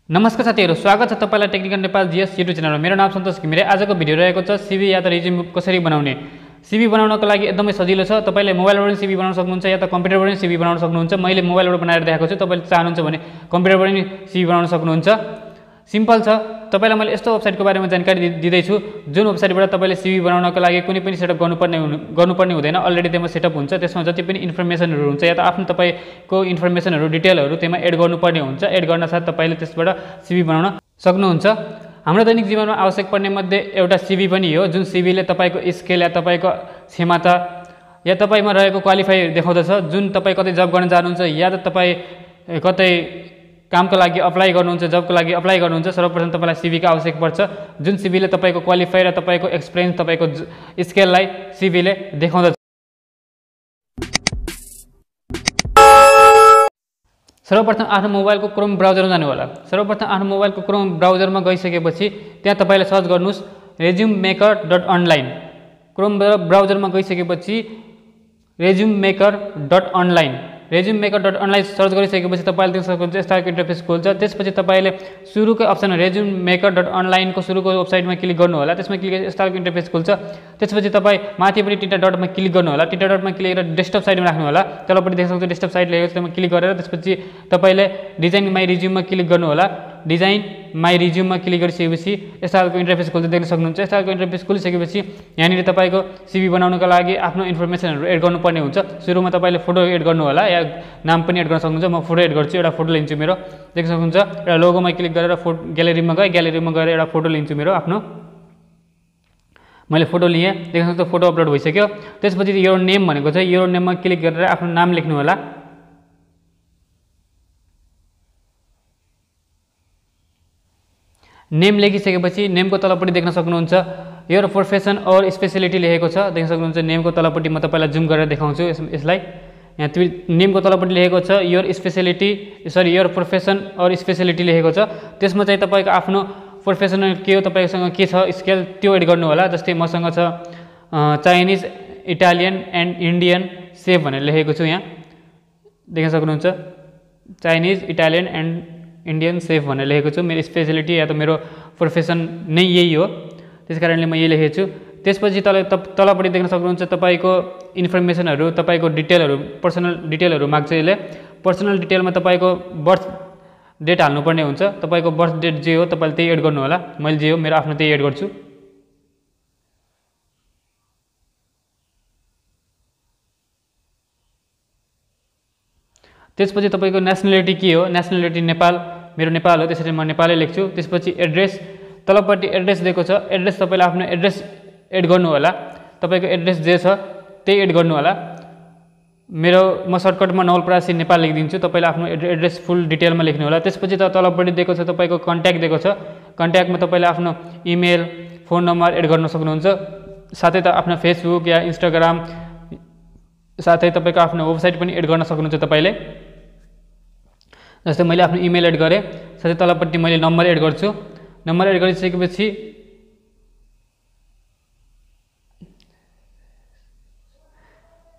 नमस्कार साथीहरु, स्वागत छ तपाईलाई टेक्निकल नेपाल.GS युट्युब च्यानलमा। मेरो नाम सन्तोष घिमिरे। आजको भिडियो रहेको छ सीवी या त रिज्युम कसरी बनाउने। सीवी बनाउनको लागि एकदमै सजिलो छ। तपाईले मोबाइलबाट पनि सीवी बनाउन सक्नुहुन्छ या त कम्प्युटरबाट पनि सीवी बनाउन सक्नुहुन्छ। मैले मोबाइलबाट बनाएर देखाएको छु। तपाईले चाहनुहुन्छ भने कम्प्युटरबाट पनि सीवी बनाउन सक्नुहुन्छ। सिम्पल छ। तपाईलाई मैले यस्तो वेबसाइटको बारेमा जानकारी दिदै छु जुन वेबसाइटबाट तपाईले सीवी बनाउनको लागि कुनै पनि सेटअप गर्नुपर्ने हुँदैन। अलरेडी त्यसमा सेटअप हुन्छ। त्यसमा जति पनि इन्फर्मेसनहरु हुन्छ या त आफ्नो तपाईको इन्फर्मेसनहरु डिटेलहरु त्यसमा एड गर्नुपर्ने हुन्छ। एड गर्न साथ तपाईले त्यसबाट सीवी बनाउन सक्नुहुन्छ। हाम्रो दैनिक जीवनमा आवश्यक पर्ने मध्ये एउटा सीवी पनि हो, जुन सीवीले तपाईको स्किल या तपाईको क्षमता या तपाईमा रहेको क्वालिफाई देखाउँदछ। जुन तपाई कतै जब गर्न जानुहुन्छ या त तपाई कतै कामको लागि अप्लाई गर्नुहुन्छ, जबको लागि अप्लाई गर्नुहुन्छ, सर्वप्रथम तपाईलाई सीवी को आवश्यक पर्छ। जुन सीवीले तपाईको क्वालिफाई र तपाईको एक्सपिरियन्स तपाईको स्किललाई सीवीले देखाउँदछ। सर्वप्रथम आफ्नो मोबाइलको क्रोम ब्राउजरमा जानु होला। सर्वप्रथम आफ्नो मोबाइलको क्रोम ब्राउजरमा गइसकेपछि त्यहाँ तपाईले सर्च गर्नुस् resumemaker.online। क्रोम ब्राउजरमा गइसकेपछि resumemaker.online resumemaker.online सर्च गरिसकेपछि तपाईले देख्न सक्नुहुन्छ यस्तो खालको इन्टरफेस खुल्छ। त्यसपछि तपाईले सुरुको अप्सन resumemaker.online को सुरुको वेबसाइटमा क्लिक गर्नु होला। त्यसमा क्लिक गरेपछि यस्तो खालको इन्टरफेस खुल्छ। त्यसपछि तपाई माथिपट्टि तीनटा डटमा क्लिक गर्नु होला। तीनटा डटमा क्लिक गरेर डेस्कटप साइडमा राख्नु होला। तलपट्टि देख्न सक्नुहुन्छ डेस्कटप साइड लेखेको छ, त्यसमा क्लिक गरेर त्यसपछि तपाईले डिजाइन माई रिज्युममा क्लिक गर्नु होला। डिजाइन माई रिज्युममा क्लिक गरिसकेपछि यस्तो खालको इन्टरफेस खुल्छ, देख्न सक्नुहुन्छ। यस्तो खालको इन्टरफेस खुलिसकेपछि यहाँनिर तपाईको सीवी बनाउनको लागि आफ्नो इन्फर्मेसनहरु एड गर्नुपर्ने हुन्छ। सुरुमा तपाईले फोटो एड गर्नु होला या नाम पनि एड गर्न सक्नुहुन्छ। म फोटो एड गर्छु, एउटा फोटो लिन्छु मेरो। देख्न सक्नुहुन्छ एउटा लोगोमा क्लिक गरेर फोटो ग्यालेरीमा गएर एउटा फोटो लिन्छु मेरो आफ्नो। मैले फोटो लिए, देख्न सक्नुहुन्छ फोटो अपलोड भइसक्यो। त्यसपछि यो नेम भनेको छ, यो नेममा क्लिक गरेर आफ्नो नाम लेख्नु होला। नेम लेखिसकेपछि नेमको तलपट्टि देख्न सक्नुहुन्छ योर प्रोफेसन और स्पेशलिटी लेखेको छ। देख्न सक्नुहुन्छ नेमको तलपट्टि म तपाईलाई जुम गरेर देखाउँछु यसलाई। यहाँ नेमको तलपट्टि लेखेको छ योर प्रोफेसन और स्पेशलिटी लेखेको छ। त्यसमा चाहिँ तपाईको आफ्नो प्रोफेसनल के हो, तपाईसँग के छ स्किल त्यो एड गर्नु होला। जस्तै मसँग छ Chinese, Italian and Indian safe भनेर लेखेको छु। यहाँ देख्न सक्नुहुन्छ Chinese, Italian and Indian safe भनेर लेखेको छु। मेरो स्पेशलिटी या त मेरो प्रोफेसन नै यही हो, त्यसकारणले म यही लेखेको छु। त्यसपछि तलपट्टि देख्न सक्नुहुन्छ तपाईको इन्फर्मेसनहरु, तपाईको डिटेलहरु, पर्सनल डिटेलहरु माग्छ यसले। पर्सनल डिटेलमा तपाईको बर्थ डेट हाल्नुपर्ने हुन्छ। तपाईको बर्थ डेट जे हो तपाईले त्यही एड गर्नु होला। मैले जे हो मेरो आफ्नो त्यही एड गर्छु। त्यसपछि तपाईको नेसनलिटी के हो, नेसनलिटी नेपाल, मेरो नेपाल हो, त्यसैले म नेपालै लेख्छु। त्यसपछि एड्रेस, तलपट्टि एड्रेस दिएको छ। एड्रेस तपाईले आफ्नो एड्रेस एड गर्नु होला। तपाईको एड्रेस जे छ त्यही एड गर्नु होला। मेरो म सर्टकटमा नवलपरासी नेपाल लेखिदिन्छु। तपाईले आफ्नो एड्रेस फुल डिटेलमा लेख्नु होला। त्यसपछि तलपट्टि दिएको छ तपाईको कन्ट्याक्ट दिएको छ। कन्ट्याक्टमा तपाईले आफ्नो इमेल, फोन नम्बर एड गर्न सक्नुहुन्छ। साथै त आफ्नो फेसबुक या इन्स्टाग्राम, साथै तपाईको आफ्नो वेबसाइट पनि एड गर्न सक्नुहुन्छ तपाईले। जस्तै मैले आफ्नो इमेल एड गरे, साथै तलपट्टि मैले नम्बर एड गर्छु। नम्बर एड गरिसकेपछि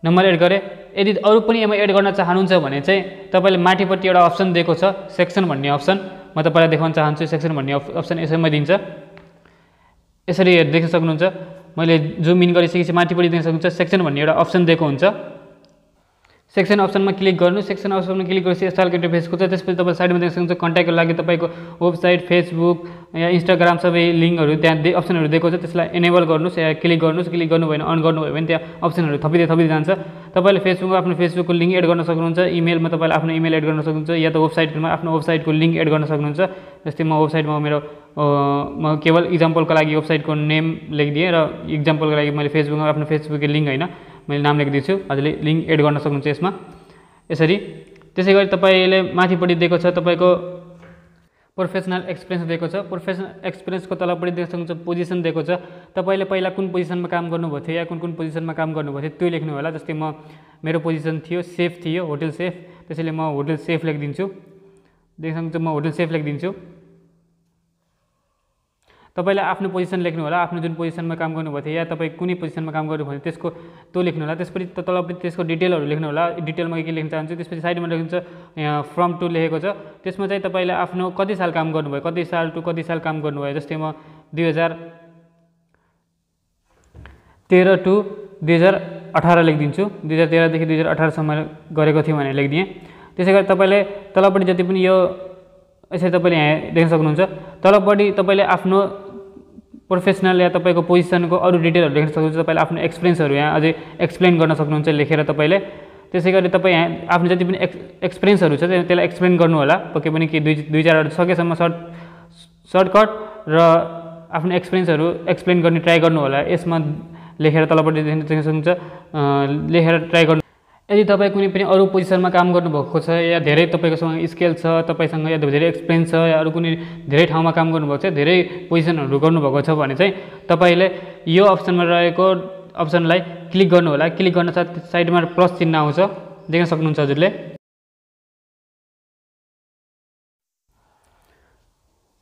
नम्बर एड गरे। यदि अरु पनि यसमा एड गर्न चाहनुहुन्छ भने चाहिँ तपाईले माथिपट्टि एउटा अप्सन दिएको छ सेक्सन भन्ने अप्सन, म तपाईलाई देखाउन चाहन्छु। सेक्सन भन्ने अप्सन यसैमा दिन्छ। यसरी देख्न सक्नुहुन्छ। मैले जुम इन गरिसकेपछि माथिपट्टि देख्न सक्नुहुन्छ सेक्सन भन्ने एउटा अप्सन दिएको हुन्छ। सेक्सन अप्सनमा क्लिक गर्नु। सेक्सन अप्सनमा क्लिक गरेपछि यस्तो खालको इन्टरफेस खुल्छ। त्यसपछि तपाईले साइडमा देख्न सक्नुहुन्छ कन्ट्याक्टको लागि तपाईको वेबसाइट, फेसबुक या इन्स्टाग्राम सबै लिङ्कहरु त्यहाँ अप्सनहरु दिएको छ। त्यसलाई एनेबल गर्नुस् या क्लिक गर्नुस्। क्लिक गर्नु भएन अन गर्नु भयो भने त्यहाँ अप्सनहरु थपिँदै जान्छ। तपाईले फेसबुकमा आफ्नो फेसबुकको लिङ्क एड गर्न सक्नुहुन्छ। इमेलमा तपाईले आफ्नो इमेल एड गर्न सक्नुहुन्छ या त वेबसाइटमा आफ्नो वेबसाइटको लिङ्क एड गर्न सक्नुहुन्छ। जस्तै म वेबसाइटमा मेरो म केवल इक्जाम्पलको लागि वेबसाइटको नेम लेखिदिएँ र इक्जाम्पलको लागि मैले फेसबुकमा आफ्नो फेसबुकको लिङ्क हैन मैले नाम लेखिदिन्छु। हजुरले लिङ्क एड गर्न सक्नुहुन्छ यसमा यसरी। त्यसैगरी तपाईले माथिपट्टि दिएको छ तपाईको प्रोफेसनल एक्सपिरियन्स दिएको छ। प्रोफेसनल एक्सपिरियन्सको तलपट्टि देख्न सक्नुहुन्छ पोजिसन दिएको छ। तपाईले पहिला कुन पोजिसनमा काम गर्नुभएको थियो या कुन पोजिसनमा काम गर्नुभएको थियो त्यो लेख्नु होला। जस्तै मेरो पोजिसन थियो सेफ थियो, होटल सेफ, त्यसैले म होटल सेफ लेखिदिन्छु। देख्न सक्नुहुन्छ म होटल सेफ लेखिदिन्छु। तपाईले आफ्नो पोजिसन लेख्नु होला, आफ्नो जुन पोजिसनमा काम गर्नुभएको थियो या तपाईँ कुनै पोजिसनमा काम गर्नुभयो त्यसको त्यो लेख्नु होला। त्यसपछि तलपट्टि त्यसको डिटेलहरू लेख्नु होला। डिटेलमा के लेख्न चाहन्छु, त्यसपछि साइडमा लेख्नुहुन्छ यहाँ फ्रम टु लेखेको छ, त्यसमा चाहिँ तपाईँले आफ्नो कति साल काम गर्नुभयो, कति साल टु कति साल काम गर्नुभयो। जस्तै म 2013 टु 2018 लेखिदिन्छु, 2013 देखि 2018 सम्म गरेको थियो भनेर लेखिदिएँ। त्यसै गरी तपाईँले तलपट्टि जति पनि यो यसरी तपाईँले यहाँ देख्न सक्नुहुन्छ, तलपट्टि तपाईँले आफ्नो प्रोफेसनल या तपाईँको पोजिसनको अरू डिटेलहरू लेख्न सक्नुहुन्छ। तपाईँले आफ्नो एक्सपिरियन्सहरू यहाँ अझै एक्सप्लेन गर्न सक्नुहुन्छ लेखेर तपाईँले। त्यसै गरी तपाईँ यहाँ आफ्नो जति पनि एक्सपिरियन्सहरू छ त्यसलाई एक्सप्लेन गर्नु होला। पक्कै पनि के दुई चारवटा सकेसम्म सर्टकट र आफ्नो एक्सपिरियन्सहरू एक्सप्लेन गर्ने ट्राई गर्नु होला। यसमा लेखेर तलपट्टि देख्न सक्नुहुन्छ, लेखेर ट्राई गर्नु। यदि तपाईँ कुनै पनि अरू पोजिसनमा काम गर्नुभएको छ या धेरै तपाईँकोसँग स्किल छ, तपाईँसँग या धेरै एक्सपिरियन्स छ या अरू कुनै धेरै ठाउँमा काम गर्नुभएको छ, धेरै पोजिसनहरू गर्नुभएको छ भने चाहिँ तपाईँले यो अप्सनमा रहेको अप्सनलाई क्लिक गर्नु होला। क्लिक गर्न साथ साइडमा प्लस चिन्ह आउँछ, देख्न सक्नुहुन्छ हजुरले।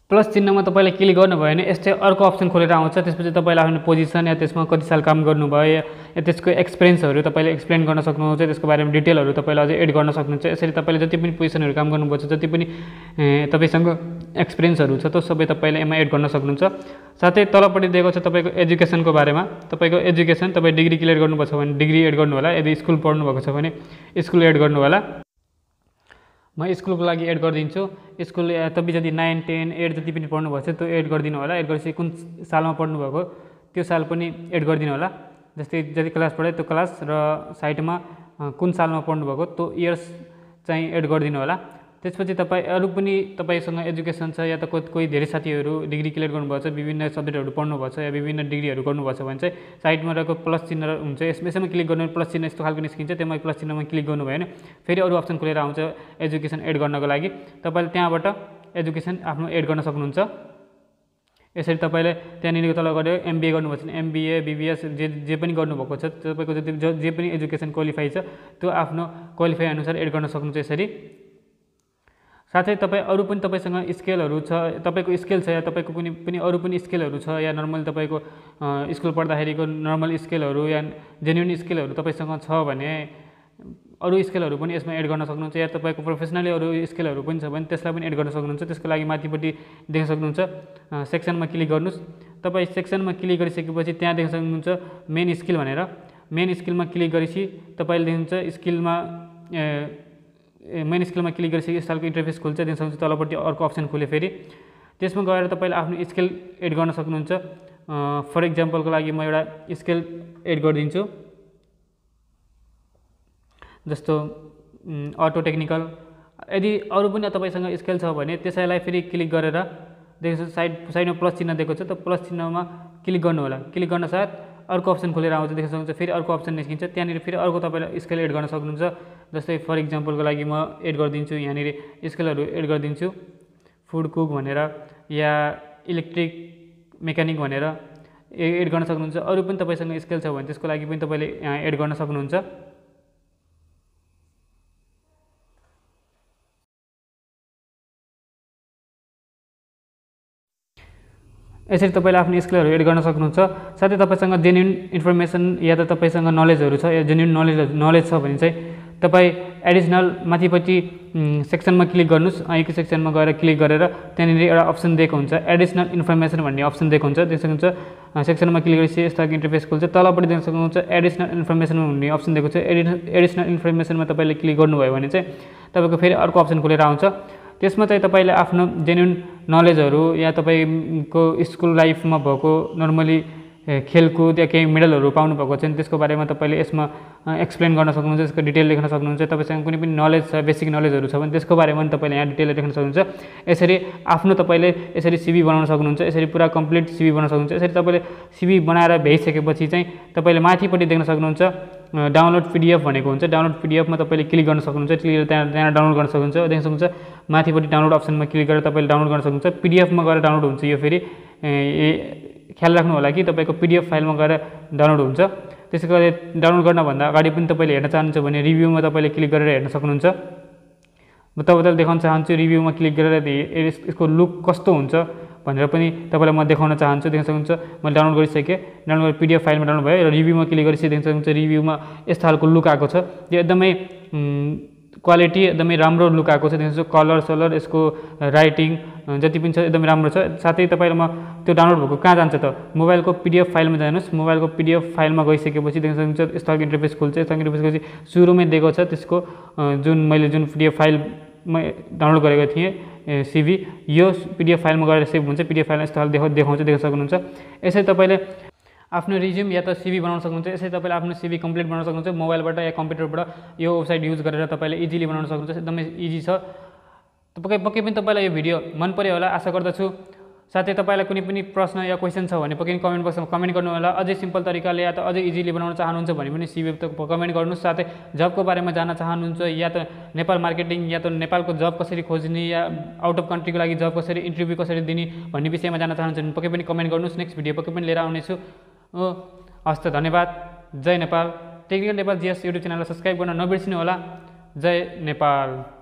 प्लस चिन्हमा तपाईँले क्लिक गर्नुभयो भने यस्तै अर्को अप्सन खोलेर आउँछ। त्यसपछि तपाईँले आफ्नो पोजिसन या त्यसमा कति साल काम गर्नुभयो या त्यसको एक्सपिरियन्सहरू तपाईँले एक्सप्लेन गर्न सक्नुहुन्छ, त्यसको बारेमा डिटेलहरू तपाईँले अझै एड गर्न सक्नुहुन्छ। यसरी तपाईँले जति पनि पोजिसनहरू काम गर्नुभएको छ, जति पनि तपाईँसँग एक्सपिरियन्सहरू छ त्यो सबै तपाईँले यसमा एड गर्न सक्नुहुन्छ। साथै तलपट्टि दिएको छ तपाईँको एजुकेसनको बारेमा। तपाईँको एजुकेसन, तपाईँ डिग्री क्लियर गर्नुभएको छ भने डिग्री एड गर्नु होला, यदि स्कुल पढ्नुभएको छ भने स्कुल एड गर्नु होला। म स्कुलको लागि एड गरिदिन्छु। स्कुल तपाईँ जति 9, 10, 8 जति पनि पढ्नुभएको छ त्यो एड गरिदिनु होला। एड गरेपछि कुन सालमा पढ्नुभएको त्यो साल पनि एड गरिदिनु होला। जस्तै जति क्लास पढायो त्यो क्लास र साइडमा कुन सालमा पढ्नुभएको त्यो इयर्स चाहिँ एड गरिदिनु होला। त्यसपछि तपाईँ अरू पनि तपाईँसँग एजुकेसन छ या त कोही धेरै साथीहरू डिग्री क्लियर गर्नुभएको छ, विभिन्न सब्जेक्टहरू पढ्नुभएको छ या विभिन्न डिग्रीहरू गर्नुभएको छ भने चाहिँ साइडमा रहेको प्लस चिन्ह हुन्छ, यसमा क्लिक गर्नु, प्लस चिन्ह यस्तो खालको निस्किन्छ, त्यसमा प्लस चिन्हमा क्लिक गर्नुभयो भने फेरि अरू अप्सन खुलेर आउँछ एजुकेसन एड गर्नको लागि। तपाईँले त्यहाँबाट एजुकेसन आफ्नो एड गर्न सक्नुहुन्छ। यसरी तपाईँले त्यहाँनिर तल गऱ्यो MBA गर्नुभएको छ भने MBA, BBS जे पनि गर्नुभएको छ, तपाईँको जे पनि एजुकेसन क्वालिफाई छ त्यो आफ्नो क्वालिफाई अनुसार एड गर्न सक्नुहुन्छ यसरी। साथै तपाईँ अरू पनि तपाईँसँग स्किलहरू छ, तपाईँको स्किल छ या तपाईँको कुनै पनि अरू पनि स्किलहरू छ या नर्मल तपाईँको स्कुल पढ्दाखेरिको नर्मल स्किलहरू या जेन्युन स्किलहरू तपाईँसँग छ भने अरू स्किलहरू पनि यसमा एड गर्न सक्नुहुन्छ। या तपाईँको प्रोफेसनली अरू स्किलहरू पनि छ भने त्यसलाई पनि एड गर्न सक्नुहुन्छ। त्यसको लागि माथिपट्टि देख्न सक्नुहुन्छ सेक्सनमा क्लिक गर्नुहोस्। तपाईँ सेक्सनमा क्लिक गरिसकेपछि त्यहाँ देख्न सक्नुहुन्छ मेन स्किल भनेर। मेन स्किलमा क्लिक गरेपछि तपाईँले देख्नुहुन्छ स्किलमा मेन स्किलमा क्लिक गरिसकेपछि यस खालको इन्टरफेस खुल्छ। देख्न सक्नुहुन्छ तलपट्टि अर्को अप्सन खुल्यो फेरि। त्यसमा गएर तपाईँले आफ्नो स्किल एड गर्न सक्नुहुन्छ। फर इक्जाम्पलको लागि म एउटा स्किल एड गरिदिन्छु, जस्तो अटो टेक्निकल। यदि अरू पनि तपाईँसँग स्किल छ भने त्यसैलाई फेरि क्लिक गरेर देख्नु साइडमा प्लस चिन्ह दिएको छ, त्यो प्लस चिन्हमा क्लिक गर्नु होला। क्लिक गर्न साथ अर्को अप्सन खोलेर आउँछ, देख्न सक्नुहुन्छ फेरि अर्को अप्सन निस्किन्छ। त्यहाँनिर फेरि अर्को तपाईँले स्किल एड गर्न सक्नुहुन्छ। जस्तै फर इक्जाम्पलको लागि म एड गरिदिन्छु, यहाँनिर स्किलहरू एड गरिदिन्छु, फुड कुक भनेर या इलेक्ट्रिक मेकानिक भनेर एड गर्न सक्नुहुन्छ। अरू पनि तपाईँसँग स्किल छ भने त्यसको लागि पनि तपाईँले यहाँ एड गर्न सक्नुहुन्छ। यसरी तपाईँले आफ्नो स्किलहरू एड गर्न सक्नुहुन्छ। साथै तपाईँसँग जेन्युन इन्फर्मेसन या त तपाईँसँग नलेजहरू छ या जेन्युन नलेज छ भने चाहिँ तपाईँ एडिसनल माथिपट्टि सेक्सनमा क्लिक गर्नुहोस्। यो सेक्सनमा गएर क्लिक गरेर त्यहाँनिर एउटा अप्सन दिएको हुन्छ एडिसनल इन्फर्मेसन भन्ने अप्सन दिएको हुन्छ। देख्न सक्नुहुन्छ सेक्सनमा क्लिक गरेपछि यस्तो इन्टरफेस खुल्छ। तलपट्टि देख्न सक्नुहुन्छ एडिसनल इन्फर्मेसन भन्ने अप्सन दिएको छ। एडिसनल इन्फर्मेसनमा तपाईँले क्लिक गर्नुभयो भने चाहिँ तपाईँको फेरि अर्को अप्सन खुलेर आउँछ। त्यसमा चाहिँ तपाईँले आफ्नो जेन्युन नलेजहरू या तपाईँको स्कुल लाइफमा भएको नर्मली खेलकुद या केही मेडलहरू पाउनुभएको छ भने त्यसको बारेमा तपाईँले यसमा एक्सप्लेन गर्न सक्नुहुन्छ, त्यसको डिटेल लेख्न सक्नुहुन्छ। तपाईँसँग कुनै पनि नलेज छ, बेसिक नलेजहरू छ भने त्यसको बारेमा पनि तपाईँले यहाँ डिटेल लेख्न सक्नुहुन्छ। यसरी आफ्नो तपाईँले यसरी CV बनाउन सक्नुहुन्छ। यसरी पुरा कम्प्लिट CV बनाउन सक्नुहुन्छ। यसरी तपाईँले CV बनाएर भ्याइसकेपछि चाहिँ तपाईँले माथिपट्टि देख्न सक्नुहुन्छ डाउनलोड PDF भनेको हुन्छ। डाउनलोड PDF मा तपाईँले क्लिक गर्न सक्नुहुन्छ। क्लिक गरेर त्यहाँ डाउनलोड गर्न सक्नुहुन्छ। देख्न सक्नुहुन्छ माथिपट्टि डाउनलोड अप्सनमा क्लिक गरेर तपाईँले डाउनलोड गर्न सक्नुहुन्छ। PDF मा गएर डाउनलोड हुन्छ। यो फेरि ख्याल राख्नु होला कि तपाईँको PDF फाइलमा गएर डाउनलोड हुन्छ। त्यसै गरी डाउनलोड गर्नभन्दा अगाडि पनि तपाईँले हेर्न चाहनुहुन्छ भने रिभ्यूमा तपाईँले क्लिक गरेर हेर्न सक्नुहुन्छ। म तपाईँलाई देखाउन चाहन्छु रिभ्यूमा क्लिक गरेर यसको लुक कस्तो हुन्छ भनेर पनि तपाईँलाई म देखाउन चाहन्छु। देख्न सक्नुहुन्छ मैले डाउनलोड गरिसकेँ, डाउनलोड गरेर PDF फाइलमा डाउनलोड भयो र रिभ्यूमा क्लिक गरेपछि देख्न सक्नुहुन्छ रिभ्यूमा यस्तो खालको लुक आएको छ। यो एकदमै क्वालिटी एकदमै राम्रो लुक आएको छ। देख्न सक्नुहुन्छ कलर सलर यसको राइटिङ जति पनि छ एकदमै राम्रो छ। साथै तपाईँलाई म त्यो डाउनलोड भएको कहाँ जान्छ त मोबाइलको PDF फाइलमा जानुहोस्। मोबाइलको PDF फाइलमा गइसकेपछि देख्न सक्नुहुन्छ यस्तो खालको इन्टरफेस खुल्छ। यस्तो खालको इन्टरफेस गएपछि सुरुमै दिएको छ त्यसको मैले जुन PDF फाइलमा डाउनलोड गरेको थिएँ CV यो PDF फाइलमा गएर सेभ हुन्छ। PDF फाइलमा यस्तो खालको देखाउँछ, देख्न सक्नुहुन्छ। यसरी तपाईँले आफ्नो रिज्युम या त CV बनाउन सक्नुहुन्छ। यसरी तपाईँले आफ्नो CV कम्प्लिट बनाउन सक्नुहुन्छ मोबाइलबाट या कम्प्युटरबाट यो वेबसाइट युज गरेर तपाईँले इजिली बनाउन सक्नुहुन्छ। एकदमै इजी छ। पक्कै पनि तपाईँलाई यो भिडियो मन पर्यो होला आशा गर्दछु। साथै तपाईँलाई कुनै पनि प्रश्न या क्वेसन छ भने पक्कै कमेन्ट बक्समा कमेन्ट गर्नु होला। अझै सिम्पल तरिकाले या त अझै इजिली बनाउन चाहनुहुन्छ भने पनि CV त कमेन्ट गर्नुहोस्। साथै जबको बारेमा जान्न चाहनुहुन्छ या त नेपाल मार्केटिङ या त नेपालको जब कसरी खोज्ने या आउट अफ कन्ट्रीको लागि जब कसरी इन्टरभ्यू कसरी दिने भन्ने विषयमा जान्न चाहनुहुन्छ भने पक्कै पनि कमेन्ट गर्नुहोस्। नेक्स्ट भिडियो पक्कै पनि लिएर आउनेछु। हस्त धन्यवाद। जय Nepal. Technical Nepal GS YouTube च्यानललाई सब्सक्राइब गर्न नबिर्सिनु होला। जय नेपाल।